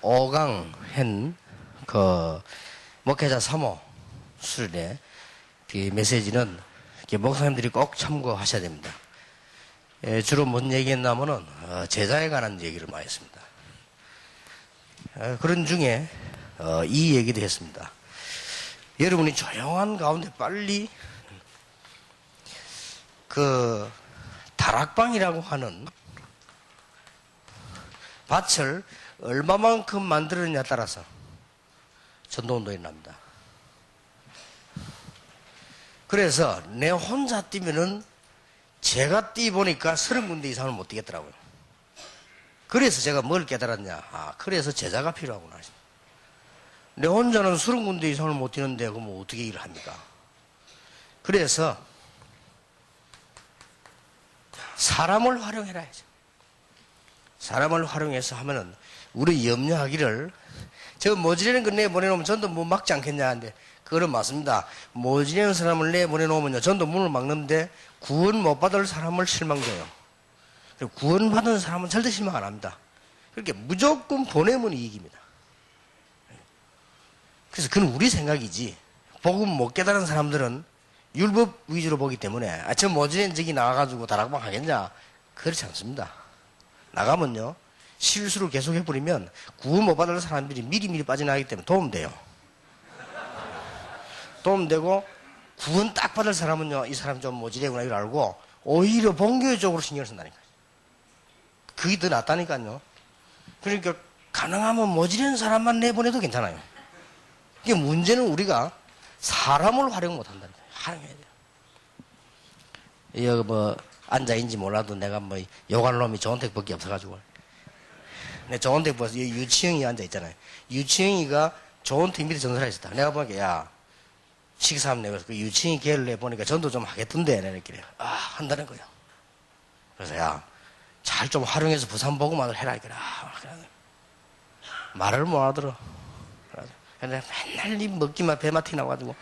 5강 그 목회자 3호 수련회 그 메시지는 목사님들이 꼭 참고하셔야 됩니다. 주로 뭔 얘기했냐면은 제자에 관한 얘기를 많이 했습니다. 그런 중에 이 얘기도 했습니다. 여러분이 조용한 가운데 빨리 그 다락방이라고 하는 밭을 얼마만큼 만들었느냐에 따라서 전도운동이 납니다. 그래서 내 혼자 뛰면은 제가 뛰보니까 30군데 이상을 못 뛰겠더라고요. 그래서 제가 뭘 깨달았냐. 그래서 제자가 필요하구나. 내 혼자는 30군데 이상을 못 뛰는데 그럼 어떻게 일을 합니까? 그래서 사람을 활용해라 해야죠. 사람을 활용해서 하면은 우리 염려하기를 저 모지르는 거 내보내놓으면 전도 문 막지 않겠냐 하는데 그거는 맞습니다. 모지르는 사람을 내보내놓으면요 전도 문을 막는데 구원 못 받을 사람을 실망줘요. 구원 받은 사람은 절대 실망 안 합니다. 그렇게 무조건 보내면 이익입니다. 그래서 그건 우리 생각이지 복음 못 깨달은 사람들은 율법 위주로 보기 때문에 저 모지르는 저기 나가가지고 다락방 하겠냐 그렇지 않습니다. 나가면요 실수를 계속 해버리면 구원 못 받을 사람들이 미리미리 빠져나가기 때문에 도움돼요. 도움되고 구원 딱 받을 사람은요 이 사람 좀 모지래구나 이걸 알고 오히려 본교적으로 신경을 쓴다니까요. 그게 더 낫다니까요. 그러니까 가능하면 모지래는 사람만 내보내도 괜찮아요. 이게 문제는 우리가 사람을 활용 못한다니까요. 활용해야 돼요. 여기 뭐 앉아있는지 몰라도 내가 뭐 욕할 놈이 조은택밖에 없어가지고 내 조은택 보서 유치영이 앉아있잖아요. 유치영이가 조은택 밑에 전설에 있었다. 내가 보니까 야 식사하면 내가 그 유치영이 걔를 내보니까 전도 좀 하겠던데 내가 그래. 한다는 거예요. 그래서 야 잘 좀 활용해서 부산 보고만을 해라 이거라. 말을 못 알아들어. 근데 맨날 니 먹기만 배만 튀나가지고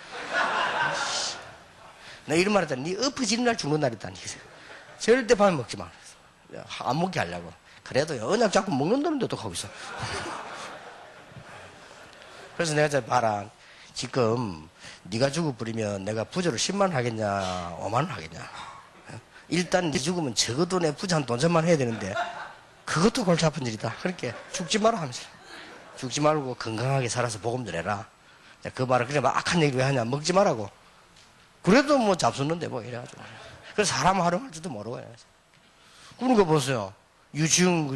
내가 이런 말 했더니 니 엎어지는 날 죽는 날 있다니. 절대 밤에 먹지 마. 안 먹게 하려고. 그래도 언약 자꾸 먹는다는데 어떡하고 있어. 그래서 내가 저 봐라. 지금 네가 죽어버리면 내가 부조를 10만 하겠냐 5만 하겠냐. 일단 네 죽으면 적어도 내 부자 한 돈 전만 해야 되는데 그것도 골치 아픈 일이다. 그렇게 죽지 마라 하면서. 죽지 말고 건강하게 살아서 복음 전해라. 그 말을 그래 막 악한 얘기 왜 하냐. 먹지 말라고. 그래도 뭐 잡수는데 뭐 이래가지고. 그래서 사람 활용할 줄도 모르고. 그러니까 보세요. 유치흥,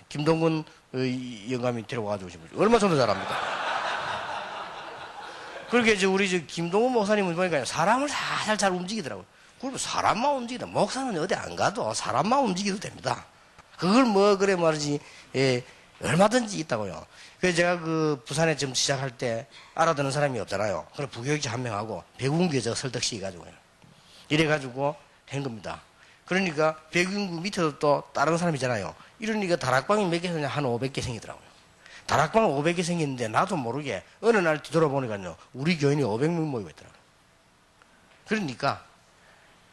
김동근 영감이 데려와가지고 오신 거죠. 얼마 전도 잘합니까? 그렇게 이제 우리 김동근 목사님은 보니까 사람을 살살 잘 움직이더라고요. 그리고 사람만 움직이다. 목사는 어디 안 가도 사람만 움직여도 됩니다. 그걸 뭐, 그래 말이지, 얼마든지 있다고요. 그래서 제가 그 부산에 좀 시작할 때 알아듣는 사람이 없잖아요. 그래서 부교육자 한 명하고 백운구에 저 설득시켜가지고요. 이래가지고 한 겁니다. 그러니까 백운구 밑에도 또 다른 사람이잖아요. 이러니까 다락방이 몇 개 생기냐 한 500개 생기더라고요. 다락방 500개 생겼는데 나도 모르게 어느 날 뒤돌아보니까요. 우리 교인이 500명 모이고 있더라고요. 그러니까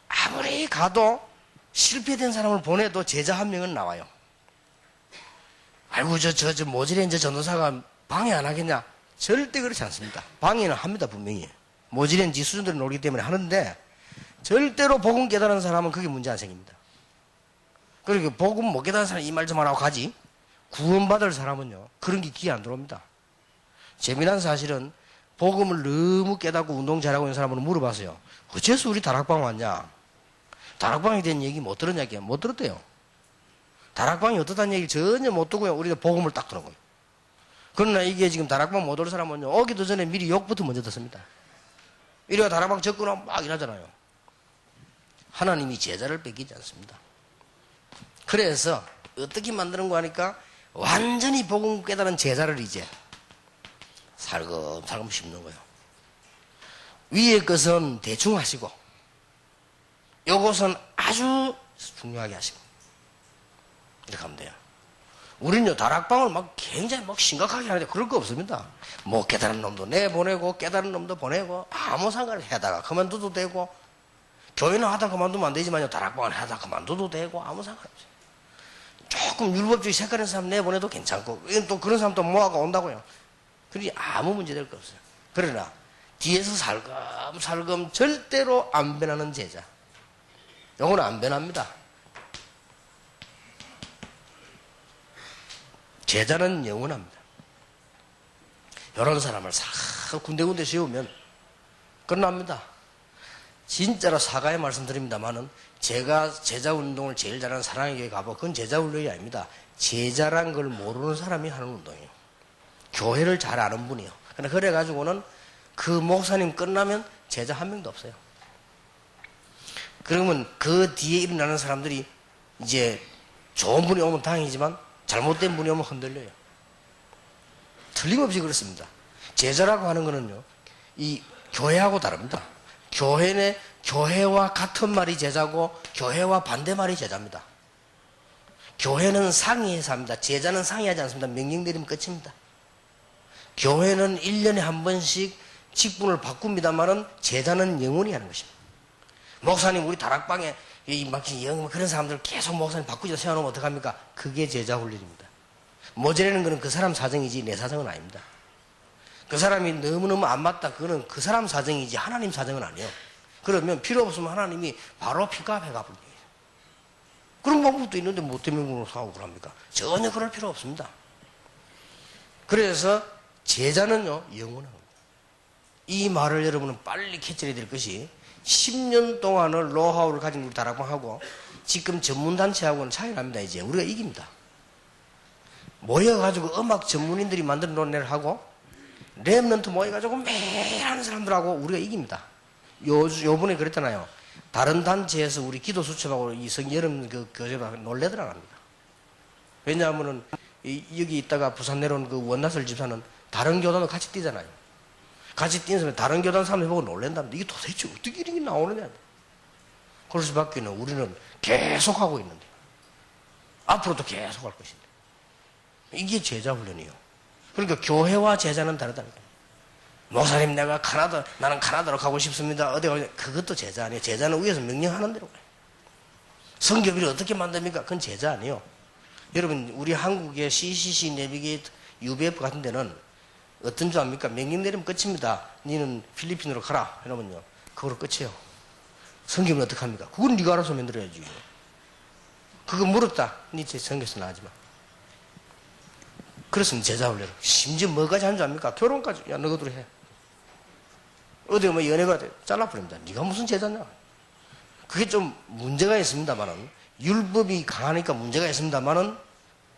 아무리 가도 실패된 사람을 보내도 제자 한 명은 나와요. 아이고 저 모지레인 저 전도사가 방해 안 하겠냐? 절대 그렇지 않습니다. 방해는 합니다 분명히. 모지레인 지 수준대로 놀기 때문에 하는데 절대로 복음 깨달은 사람은 그게 문제 안 생깁니다. 그러니까 복음 못 깨달은 사람 이 말 좀 하라고 가지. 구원받을 사람은요 그런 게 귀에 안 들어옵니다. 재미난 사실은 복음을 너무 깨닫고 운동 잘하고 있는 사람으로 물어봤어요. 어째서 우리 다락방 왔냐? 다락방에 대한 얘기 못 들었냐? 못 들었대요. 다락방이 어떻다는 얘기를 전혀 못 듣고요. 우리가 복음을 딱 들은 거예요. 그러나 이게 지금 다락방 못 올 사람은요 오기도 전에 미리 욕부터 먼저 듣습니다. 이래가 다락방 접근하면 막 이러잖아요. 하나님이 제자를 뺏기지 않습니다. 그래서 어떻게 만드는 거 하니까 완전히 복음 깨달은 제자를 이제 살금살금 심는 거예요. 위의 것은 대충 하시고 요것은 아주 중요하게 하시고 이렇게 하면 돼요. 우리는요 다락방을 막 굉장히 막 심각하게 하는데 그럴 거 없습니다. 뭐 깨달은 놈도 내보내고 깨달은 놈도 보내고 아무 상관을 하다가 그만둬도 되고 교회는 하다 그만두면 안 되지만요 다락방을 하다 그만둬도 되고 아무 상관없어요. 조금 율법주의 색깔인 사람 내보내도 괜찮고, 또 그런 사람 또 모아가 온다고요. 그러니 아무 문제 될 거 없어요. 그러나 뒤에서 살금살금 절대로 안 변하는 제자, 요거는 안 변합니다. 제자는 영원합니다. 이런 사람을 싹 군데군데 세우면 끝납니다. 진짜로 사과의 말씀드립니다만은, 제가 제자 운동을 제일 잘하는 사랑의 교회 가보, 그건 제자 훈련이 아닙니다. 제자란 걸 모르는 사람이 하는 운동이에요. 교회를 잘 아는 분이요. 그래가지고는 그 목사님 끝나면 제자 한 명도 없어요. 그러면 그 뒤에 일어나는 사람들이 이제 좋은 분이 오면 다행이지만 잘못된 분이 오면 흔들려요. 틀림없이 그렇습니다. 제자라고 하는 거는요, 이 교회하고 다릅니다. 교회와 같은 말이 제자고 교회와 반대 말이 제자입니다. 교회는 상의해서 합니다. 제자는 상의하지 않습니다. 명령 내리면 끝입니다. 교회는 1년에 한 번씩 직분을 바꿉니다만은 제자는 영원히 하는 것입니다. 목사님, 우리 다락방에 그런 사람들 계속 목사님 바꾸자 세워놓으면 어떡합니까? 그게 제자 훈련입니다. 모자라는 거는 그 사람 사정이지 내 사정은 아닙니다. 그 사람이 너무너무 안 맞다, 그거는 그 사람 사정이지 하나님 사정은 아니에요. 그러면 필요 없으면 하나님이 바로 픽업해 가버려요. 그런 방법도 있는데 뭐 때문에 사고 그럽니까? 전혀 그럴 필요 없습니다. 그래서 제자는요, 영원한 겁니다. 이 말을 여러분은 빨리 캐치해야 될 것이, 10년 동안을 노하우를 가진 우리 다락방하고 지금 전문단체하고는 차이 납니다. 이제 우리가 이깁니다. 모여가지고 음악 전문인들이 만든 논의를 하고 랩런트 모여가지고 매일 하는 사람들하고 우리가 이깁니다. 요번에 그랬잖아요. 다른 단체에서 우리 기도 수첩하고 이 여름 그 교재가 놀래더랍니다. 왜냐하면은 여기 있다가 부산 내려온 그 원나설 집사는 다른 교단도 같이 뛰잖아요. 같이 뛰는 사람이 다른 교단 사람들 보고 놀랜답니다. 이게 도대체 어떻게 이렇게 나오느냐. 그럴 수밖에는 우리는 계속하고 있는데, 앞으로도 계속 할 것인데, 이게 제자 훈련이에요. 그러니까 교회와 제자는 다르다니까요. 목사님, 나는 카나다로 가고 싶습니다. 어디 가냐? 그것도 제자 아니에요. 제자는 위에서 명령하는 대로 가요. 성교비를 어떻게 만듭니까? 그건 제자 아니에요. 여러분, 우리 한국의 CCC, 내비게이트, UBF 같은 데는 어떤 줄 압니까? 명령 내리면 끝입니다. 니는 필리핀으로 가라. 이러면요, 그거로 끝이에요. 성경은 어떡합니까? 그건 네가 알아서 만들어야지. 그거 물었다. 니 제 성경에서 나가지 마. 그렇습니다. 제자 훈련. 심지어 뭐까지 하는 줄 압니까? 결혼까지. 야, 너희들 해. 어디 뭐 연애가 돼. 잘라버립니다. 네가 무슨 제자냐. 그게 좀 문제가 있습니다만은, 율법이 강하니까 문제가 있습니다만은,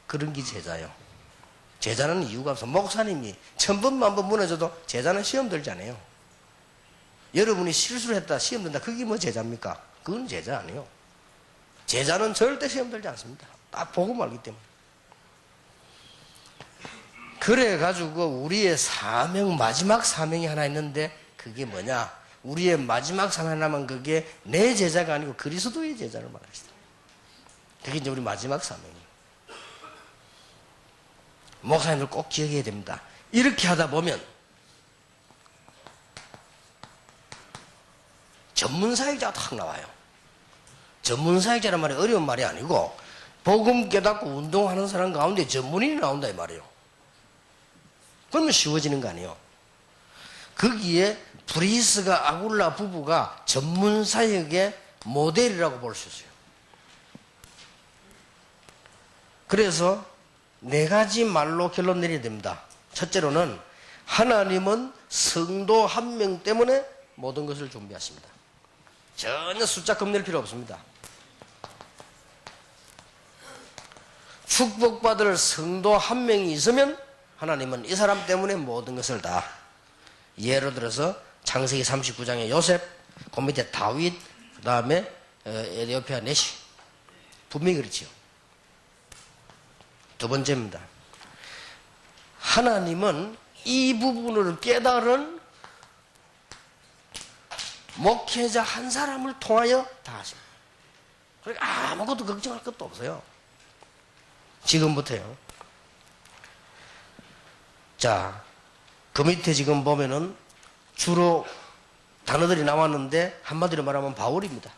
그런 게 제자예요. 제자는 이유가 없어. 목사님이 1000번 만번 무너져도 제자는 시험 들지 않아요. 여러분이 실수를 했다, 시험 든다, 그게 뭐 제자입니까? 그건 제자 아니에요. 제자는 절대 시험 들지 않습니다. 딱 보고 말기 때문에. 그래가지고 우리의 사명, 마지막 사명이 하나 있는데, 그게 뭐냐? 우리의 마지막 사명 하나면 그게 내 제자가 아니고 그리스도의 제자를 말합니다. 그게 이제 우리 마지막 사명이에요. 목사님들 꼭 기억해야 됩니다. 이렇게 하다 보면 전문사역자가 탁 나와요. 전문사역자란 말이 어려운 말이 아니고, 복음 깨닫고 운동하는 사람 가운데 전문인이 나온다 이 말이에요. 그러면 쉬워지는 거 아니에요. 거기에 브리스가 아굴라 부부가 전문사역의 모델이라고 볼 수 있어요. 그래서 4가지 말로 결론 내려야 됩니다. 첫째로는, 하나님은 성도 한 명 때문에 모든 것을 준비하십니다. 전혀 숫자 겁낼 필요 없습니다. 축복받을 성도 한 명이 있으면 하나님은 이 사람 때문에 모든 것을 다, 예를 들어서 창세기 39장의 요셉, 그 밑에 다윗, 그 다음에 에디오피아 내시, 분명히 그렇지요. 두 번째입니다. 하나님은 이 부분을 깨달은 목회자 한 사람을 통하여 다 하십니다. 그러니까 아무것도 걱정할 것도 없어요. 지금부터요. 자, 그 밑에 지금 보면은 주로 단어들이 나왔는데, 한마디로 말하면 바울입니다.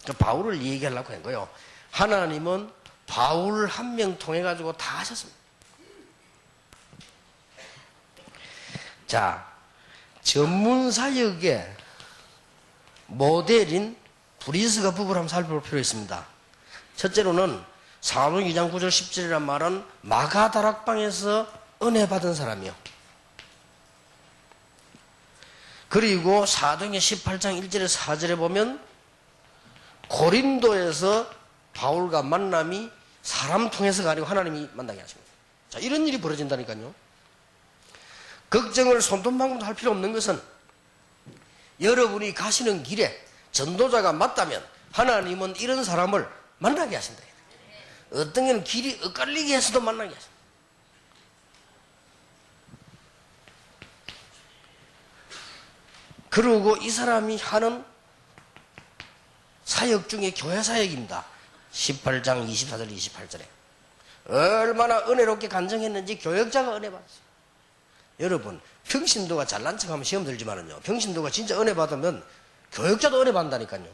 그 바울을 얘기하려고 한 거예요. 하나님은 바울 한 명 통해 가지고 다 하셨습니다. 자, 전문 사역의 모델인 브리스가 부부를 한번 살펴볼 필요가 있습니다. 첫째로는 사도행 2장 9절 10절이란 말은 마가 다락방에서 은혜 받은 사람이요. 그리고 사도행의 18장 1절에 4절에 보면 고린도에서 바울과 만남이 사람 통해서가 아니고 하나님이 만나게 하십니다. 자, 이런 일이 벌어진다니까요. 걱정을 손톱만큼도 할 필요 없는 것은 여러분이 가시는 길에 전도자가 맞다면 하나님은 이런 사람을 만나게 하신다. 어떤 경우는 길이 엇갈리게 해서도 만나게 하신다. 그리고 이 사람이 하는 사역 중에 교회 사역입니다. 18장 24절 28절에 얼마나 은혜롭게 간증했는지 교역자가 은혜 받았어요. 여러분, 평신도가 잘난 척하면 시험 들지만은요, 평신도가 진짜 은혜 받으면 교역자도 은혜 받는다니까요.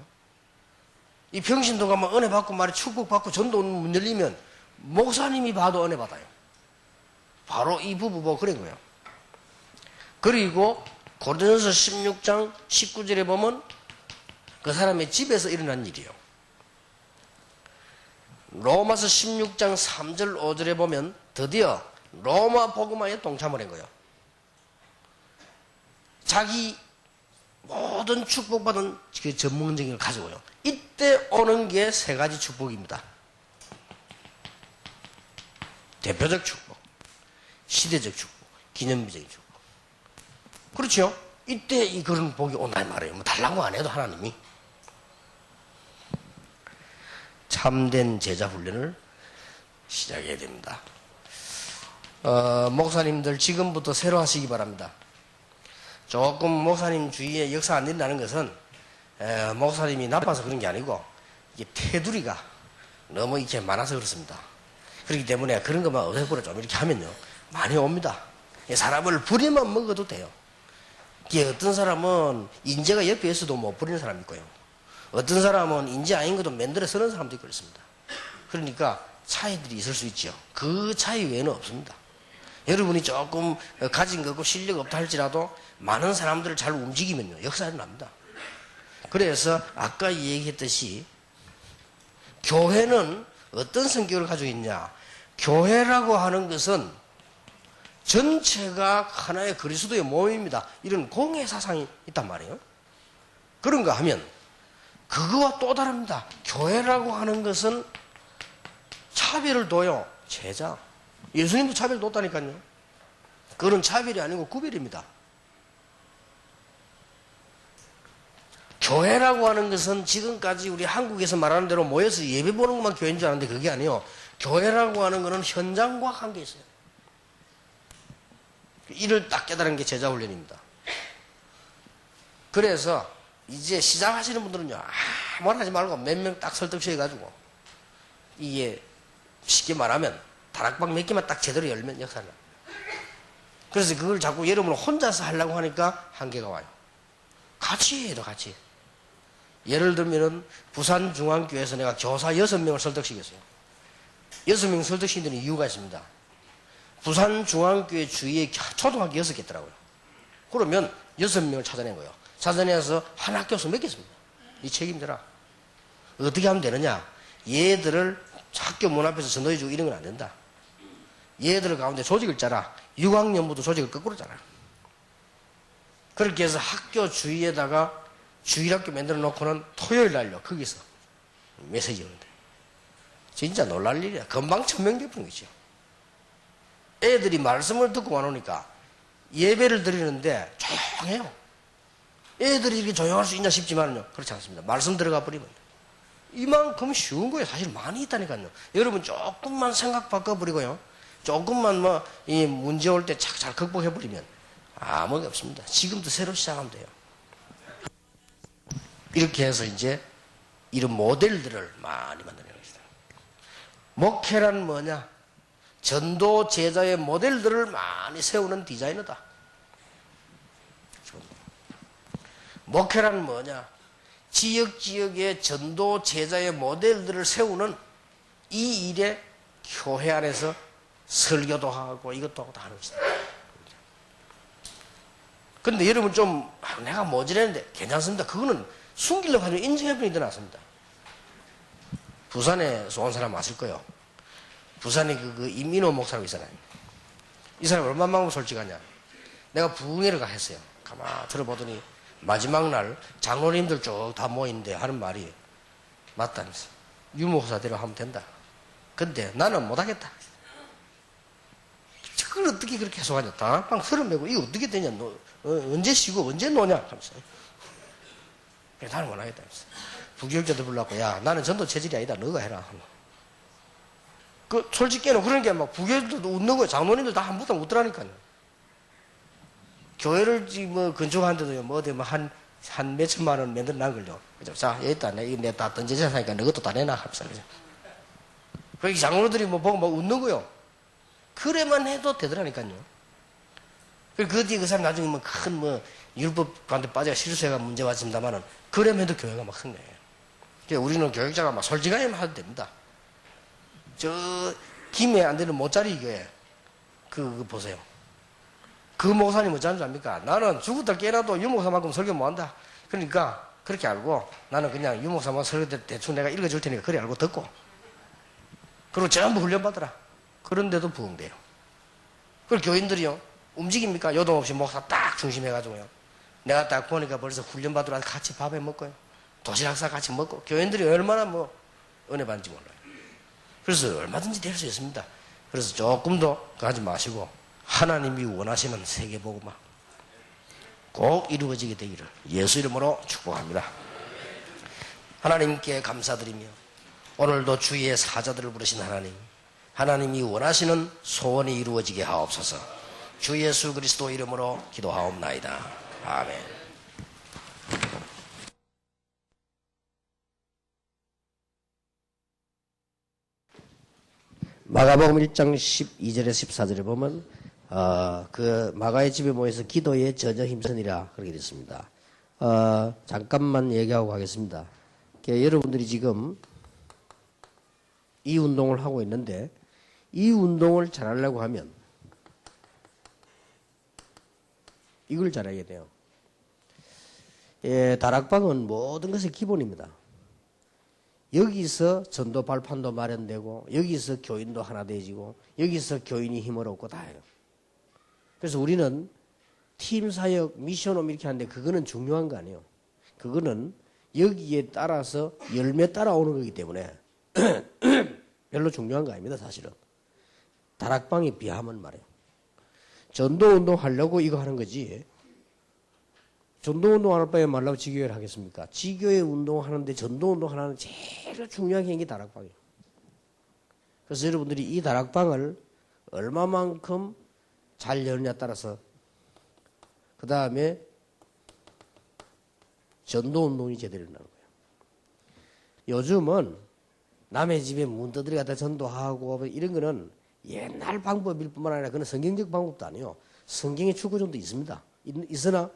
이 평신도가 막 은혜 받고 말이 축복받고 전도 문 열리면 목사님이 봐도 은혜 받아요. 바로 이 부부 보고 그런 거예요. 그리고 고린도전서 16장 19절에 보면 그 사람의 집에서 일어난 일이에요. 로마서 16장 3절 5절에 보면 드디어 로마 복음화에 동참을 한 거예요. 자기 모든 축복받은 그 전문적인 걸 가지고요. 이때 오는 게 세 가지 축복입니다. 대표적 축복, 시대적 축복, 기념비적인 축복. 그렇죠? 이때 이 그런 복이 온다 말이에요. 뭐 달라고 안 해도 하나님이. 참된 제자 훈련을 시작해야 됩니다. 목사님들 지금부터 새로 하시기 바랍니다. 조금 목사님 주위에 역사 안 된다는 것은 목사님이 나빠서 그런 게 아니고 이게 테두리가 너무 이렇게 많아서 그렇습니다. 그렇기 때문에 그런 것만 없애버려 좀 이렇게 하면요 많이 옵니다. 사람을 부리만 먹어도 돼요. 이게 어떤 사람은 인재가 옆에 있어도 못 부리는 사람이 있고요. 어떤 사람은 인재 아닌 것도 만들어 쓰는 사람도 있고 그렇습니다. 그러니까 차이들이 있을 수 있죠. 그 차이 외에는 없습니다. 여러분이 조금 가진 거고 실력 없다 할지라도 많은 사람들을 잘 움직이면요 역사는 납니다. 그래서 아까 얘기했듯이 교회는 어떤 성격을 가지고 있냐. 교회라고 하는 것은 전체가 하나의 그리스도의 몸입니다. 이런 공예 사상이 있단 말이에요. 그런가 하면 그거와 또 다릅니다. 교회라고 하는 것은 차별을 둬요. 제자. 예수님도 차별 뒀다니까요. 그건 차별이 아니고 구별입니다. 교회라고 하는 것은 지금까지 우리 한국에서 말하는 대로 모여서 예배 보는 것만 교회인 줄 알았는데 그게 아니에요. 교회라고 하는 것은 현장과 관계 있어요. 이를 딱 깨달은 게 제자훈련입니다. 그래서 이제 시작하시는 분들은요 아무나 하지 말고 몇 명 딱 설득시켜가지고 이게 쉽게 말하면 다락방 몇 개만 딱 제대로 열면 역사를 납니다. 그래서 그걸 자꾸 여러분 혼자서 하려고 하니까 한계가 와요. 같이 해요. 같이. 예를 들면은 부산중앙교회에서 내가 교사 6명을 설득시켰어요. 6명 설득시키는 이유가 있습니다. 부산중앙교회 주위에 초등학교 6개 있더라고요. 그러면 6명을 찾아낸 거예요. 찾아내서 한 학교에서 맡겼습니다. 이 책임져라. 어떻게 하면 되느냐. 얘들을 학교 문 앞에서 전도해주고 이런 건 안 된다. 얘들 가운데 조직을 짜라. 6학년부터 조직을 거꾸로 짜라. 그렇게 해서 학교 주위에다가 주일학교 만들어 놓고는 토요일 날요 거기서 메시지 오는데 진짜 놀랄 일이야. 금방 1000명 되는 거죠. 애들이 말씀을 듣고 와놓으니까 예배를 드리는데 조용해요. 애들이 이렇게 조용할 수 있나 싶지만요 그렇지 않습니다. 말씀 들어가 버리면 이만큼 쉬운 거예요. 사실 많이 있다니까요. 여러분 조금만 생각 바꿔버리고요 조금만 뭐 이 문제 올 때 잘 극복해버리면 아무게 없습니다. 지금도 새로 시작하면 돼요. 이렇게 해서 이제 이런 모델들을 많이 만들어내는 것이다. 목회란 뭐냐? 전도 제자의 모델들을 많이 세우는 디자이너다. 목회란 뭐냐? 지역의 전도 제자의 모델들을 세우는 이 일에 교회 안에서 설교도 하고 이것도 하고 다 하는 것이다. 그런데 여러분 좀 내가 모자랐는데 괜찮습니다. 그거는 숨기려고 하면 인정해버리기 낫습니다. 부산에서 온 사람 아실 거예요. 부산에 그 임민호 목사라고 있잖아요. 이 사람 얼마만큼 솔직하냐. 내가 부흥회를 했어요. 가만 들어보더니 마지막 날 장로님들 쭉 다 모이는데 하는 말이 맞다면서. 유목사대로 하면 된다. 근데 나는 못하겠다. 그걸 어떻게 그렇게 해석하냐. 다락방 서른매고 이거 어떻게 되냐. 너 언제 쉬고 언제 노냐 하면서. 나는 못하겠다면서. 부교육자도 불렀고 야 나는 전도 체질이 아니다. 너가 해라. 그 솔직히는 그런 게 막 부교육자도 웃는 거예요. 장로님들 다 한 번도 웃더라니까요. 교회를 뭐 건축하는데도 뭐 어디 한 몇천만 원 만들어 난 걸요. 그죠? 자, 여기 있다. 내가 다 던져져 사니까 너것도 다 내놔. 하면서. 그 장로들이 뭐 보고 막 웃는 거요. 그래만 해도 되더라니까요. 그 뒤에 그 사람 나중에 뭐 큰 뭐 율법관대 빠져 실수해가 문제 왔습니다만은 그래만 해도 교회가 막 흥해요. 그러니까 우리는 교육자가 막 솔직하게만 해도 됩니다. 저 김해 안 되는 모짜리 교회 그거 보세요. 그 목사님 어쩌는 줄 압니까? 나는 죽었다 깨라도 유목사만큼 설교 못한다. 그러니까 그렇게 알고 나는 그냥 유목사만 설교 대충 내가 읽어줄 테니까 그래 알고 듣고 그리고 전부 훈련받더라. 그런데도 부흥돼요. 그리고 교인들이요 움직입니까? 요동 없이 목사 딱 중심해가지고요. 내가 딱 보니까 벌써 훈련받으러 같이 밥에 먹고요. 도시락 싸 같이 먹고 교인들이 얼마나 뭐 은혜 받는지 몰라요. 그래서 얼마든지 될 수 있습니다. 그래서 조금 더 가지 마시고 하나님이 원하시는 세계복음화 꼭 이루어지게 되기를 예수 이름으로 축복합니다. 하나님께 감사드리며 오늘도 주의 사자들을 부르신 하나님, 하나님이 원하시는 소원이 이루어지게 하옵소서. 주 예수 그리스도 이름으로 기도하옵나이다. 아멘. 마가복음 1장 12절에 14절에 보면 그 마가의 집에 모여서 기도에 전혀 힘쓰니라 그렇게 됐습니다. 잠깐만 얘기하고 가겠습니다. 여러분들이 지금 이 운동을 하고 있는데 이 운동을 잘하려고 하면 이걸 잘해야 돼요. 다락방은 모든 것의 기본입니다. 여기서 전도 발판도 마련되고 여기서 교인도 하나 되지고 여기서 교인이 힘을 얻고 다 해요. 그래서 우리는 팀 사역, 미션홈 이렇게 하는데 그거는 중요한 거 아니에요. 그거는 여기에 따라서 열매 따라오는 거기 때문에 별로 중요한 거 아닙니다. 사실은. 다락방에 비하면 말이에요. 전도운동 하려고 이거 하는 거지. 전도운동 할 바에 말라고 지교회를 하겠습니까? 지교회 운동하는데 전도운동 하나는 제일 중요한 게 다락방이에요. 그래서 여러분들이 이 다락방을 얼마만큼 잘 여느냐에 따라서 그 다음에 전도운동이 제대로 일어나는 거예요. 요즘은 남의 집에 문 두드려 갖다 전도하고 이런 거는 옛날 방법일 뿐만 아니라 그건 성경적 방법도 아니에요. 성경의 출구점도 있습니다. 있으나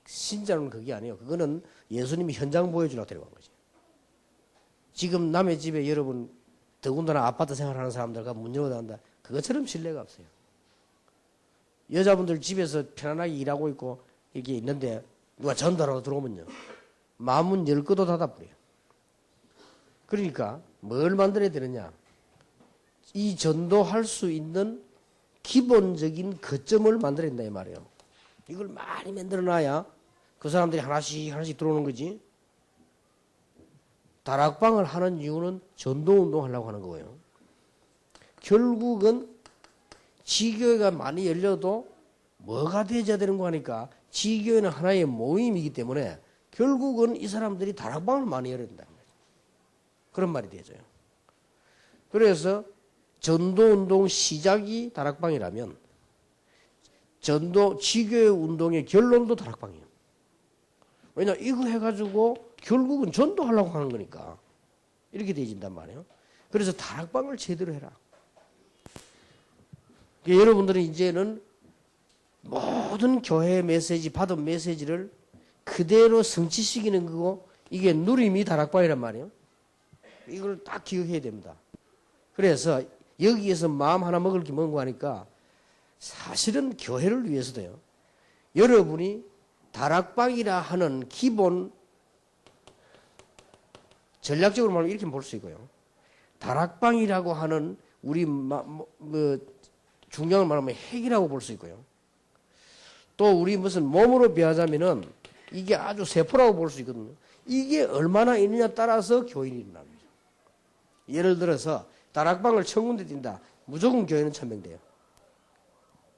신자는 그게 아니에요. 그거는 예수님이 현장 보여주려고 데려간 거지. 지금 남의 집에 여러분 더군다나 아파트 생활하는 사람들과 문 열고 나간다. 그것처럼 신뢰가 없어요. 여자분들 집에서 편안하게 일하고 있고 이렇게 있는데 누가 전도하러 들어오면요. 마문 열 거도 닫아버려요. 그러니까 뭘 만들어야 되느냐. 이 전도할 수 있는 기본적인 거점을 만들어야 된다 이 말이에요. 이걸 많이 만들어놔야 그 사람들이 하나씩 들어오는 거지. 다락방을 하는 이유는 전도운동 하려고 하는 거예요. 결국은 지교회가 많이 열려도 뭐가 되어야 되는 거 하니까 지교회는 하나의 모임이기 때문에 결국은 이 사람들이 다락방을 많이 열어야 된다. 그런 말이 되어져요. 그래서 전도운동 시작이 다락방이라면 지교회 운동의 결론도 다락방이에요. 왜냐 이거 해가지고 결국은 전도하려고 하는 거니까 이렇게 되어진단 말이에요. 그래서 다락방을 제대로 해라. 여러분들은 이제는 모든 교회 메시지 받은 메시지를 그대로 성취시키는 거고 이게 누림이 다락방이란 말이에요. 이걸 딱 기억해야 됩니다. 그래서 여기에서 마음 하나 먹을 게 뭔가 하니까 사실은 교회를 위해서도요. 여러분이 다락방이라 하는 기본 전략적으로 말하면 이렇게 볼 수 있고요. 다락방이라고 하는 우리 중량을 말하면 핵이라고 볼 수 있고요. 또 우리 무슨 몸으로 비하자면은 이게 아주 세포라고 볼 수 있거든요. 이게 얼마나 있느냐 따라서 교인이 일어납니다. 예를 들어서 다락방을 1000군데 뛴다. 무조건 교회는 1000명 돼요.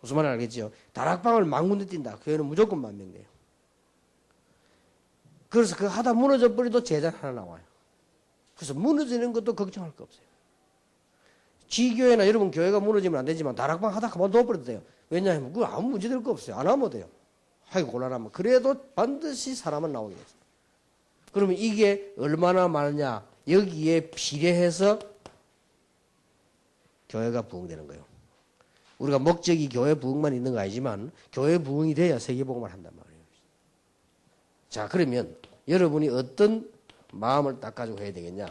무슨 말인지 알겠죠? 다락방을 10,000군데 뛴다. 교회는 무조건 10,000명 돼요. 그래서 그 하다 무너져 버려도 제자 하나 나와요. 그래서 무너지는 것도 걱정할 거 없어요. 지교회나 여러분 교회가 무너지면 안 되지만 다락방 하다 그만둬 버려도 돼요. 왜냐하면 그거 아무 문제 될 거 없어요. 안 하면 돼요. 하기 곤란하면. 그래도 반드시 사람은 나오게 돼요. 그러면 이게 얼마나 많으냐. 여기에 비례해서 교회가 부흥되는 거예요. 우리가 목적이 교회 부흥만 있는 거 아니지만 교회 부흥이 돼야 세계복음을 한단 말이에요. 자, 그러면 여러분이 어떤 마음을 딱 가지고 해야 되겠냐.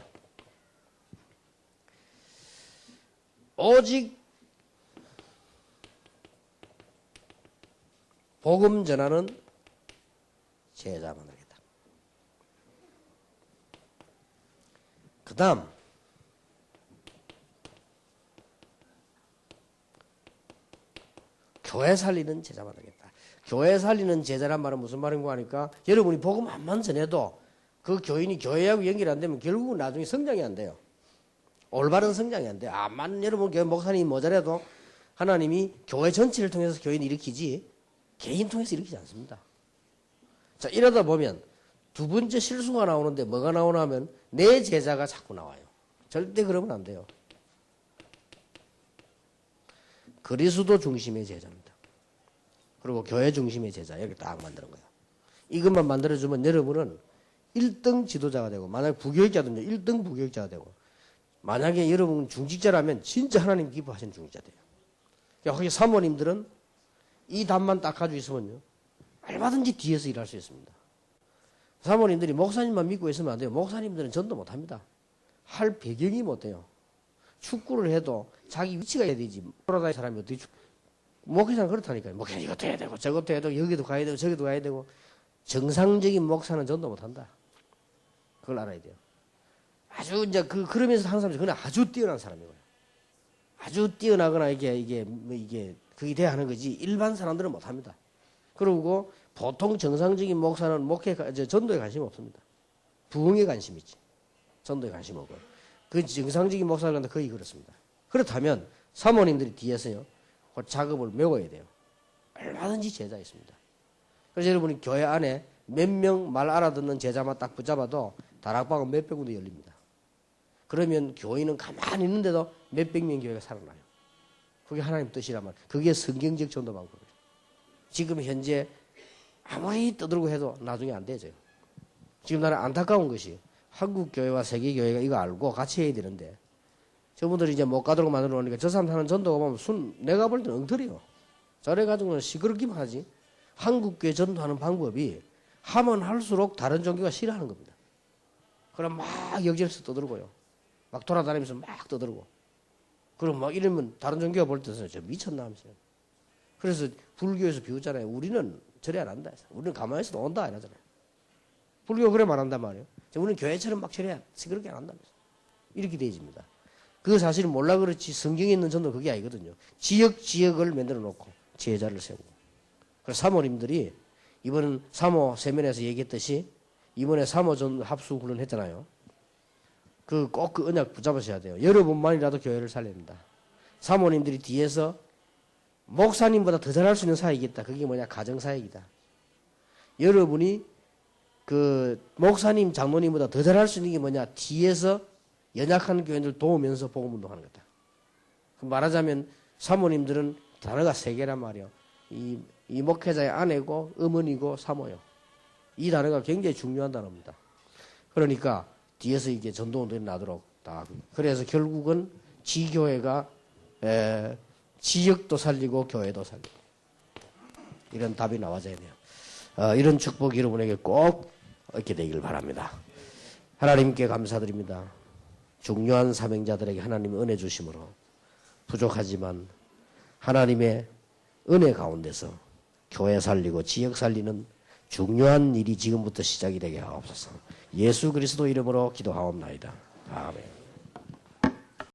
오직 복음 전하는 제자만 하겠다. 그 다음 교회 살리는 제자만 하겠다. 교회 살리는 제자란 말은 무슨 말인가 하니까 여러분이 복음 한만 전해도 그 교인이 교회하고 연결이 안 되면 결국은 나중에 성장이 안 돼요. 올바른 성장이 안 돼요. 암만 여러분 교회 목사님이 모자라도 하나님이 교회 전체를 통해서 교인을 일으키지 개인 통해서 일으키지 않습니다. 자, 이러다 보면 두 번째 실수가 나오는데 뭐가 나오나 하면 내 제자가 자꾸 나와요. 절대 그러면 안 돼요. 그리스도 중심의 제자입니다. 그리고 교회 중심의 제자 이렇게 딱 만드는 거예요. 이것만 만들어주면 여러분은 1등 지도자가 되고 만약에 부교육자든지 1등 부교육자가 되고 만약에 여러분 중직자라면 진짜 하나님 기뻐하시는 중직자 돼요. 그러니까 사모님들은 이 답만 딱 가지고 있으면요. 얼마든지 뒤에서 일할 수 있습니다. 사모님들이 목사님만 믿고 있으면 안 돼요. 목사님들은 전도 못합니다. 할 배경이 못 돼요. 축구를 해도 자기 위치가 해야 되지. 돌아다니는 사람이 어떻게 목회자는 그렇다니까요. 목회자 이것도 해야 되고 저것도 해야 되고 여기도 가야 되고 저기도 가야 되고 정상적인 목사는 전도 못한다. 그걸 알아야 돼요. 아주 이제 그러면서 하는 사람이 그냥 아주 뛰어난 사람이고요. 아주 뛰어나거나 이게 그게 돼야 하는 거지 일반 사람들은 못합니다. 그리고 보통 정상적인 목사는 전도에 관심이 없습니다. 부흥에 관심이 있지. 전도에 관심 없고. 그 정상적인 목사들은 거의 그렇습니다. 그렇다면 사모님들이 뒤에서요. 그 작업을 메워야 돼요. 얼마든지 제자 있습니다. 그래서 여러분이 교회 안에 몇 명 말 알아듣는 제자만 딱 붙잡아도 다락방은 몇백 군데 열립니다. 그러면 교인은 가만히 있는데도 몇백 명 교회가 살아나요. 그게 하나님 뜻이라면 그게 성경적 전도 방법이에요. 지금 현재 아무리 떠들고 해도 나중에 안 되죠. 지금 나는 안타까운 것이 한국 교회와 세계 교회가 이거 알고 같이 해야 되는데 저분들이 이제 못 가도록 만들어 놓으니까 저 사람 하는 전도가 보면 내가 볼 때는 엉터리요. 저래가지고는 시끄럽기만 하지. 한국 교회 전도하는 방법이 하면 할수록 다른 종교가 싫어하는 겁니다. 그럼 막 여기저기서 떠들고요. 막 돌아다니면서 막 떠들고. 그럼 막 이러면 다른 종교가 볼 때는 저 미쳤나 하면서요. 그래서 불교에서 비웃잖아요. 우리는 저래 안 한다. 우리는 가만히 있어도 온다 이러잖아요. 불교가 그래 말한단 말이에요. 우리는 교회처럼 막 저래 시끄럽게 안 한다면서. 이렇게 되어집니다. 그 사실은 몰라 그렇지 성경에 있는 전도 그게 아니거든요. 지역을 만들어 놓고 제자를 세우고. 그래서 사모님들이 이번 사모 세면에서 얘기했듯이 이번에 사모전 합수 훈련 했잖아요. 꼭 그 언약 붙잡으셔야 돼요. 여러분만이라도 교회를 살려야 된다. 사모님들이 뒤에서 목사님보다 더 잘할 수 있는 사역이겠다. 그게 뭐냐? 가정사역이다. 여러분이 목사님, 장로님보다 더 잘할 수 있는 게 뭐냐? 뒤에서 연약한 교인들 도우면서 복음운동하는 거다. 말하자면 사모님들은 단어가 3개란 말이에요. 이 목회자의 아내고 어머니고 사모요. 이 단어가 굉장히 중요한 단어입니다. 그러니까 뒤에서 이게 전도운동이 나도록 다. 그래서 결국은 지교회가 지역도 살리고 교회도 살리고 이런 답이 나와줘야 돼요. 이런 축복이 여러분에게 꼭 얻게 되기를 바랍니다. 하나님께 감사드립니다. 중요한 사명자들에게 하나님의 은혜 주심으로 부족하지만 하나님의 은혜 가운데서 교회 살리고 지역 살리는 중요한 일이 지금부터 시작이 되게 하옵소서. 예수 그리스도 이름으로 기도하옵나이다. 아멘.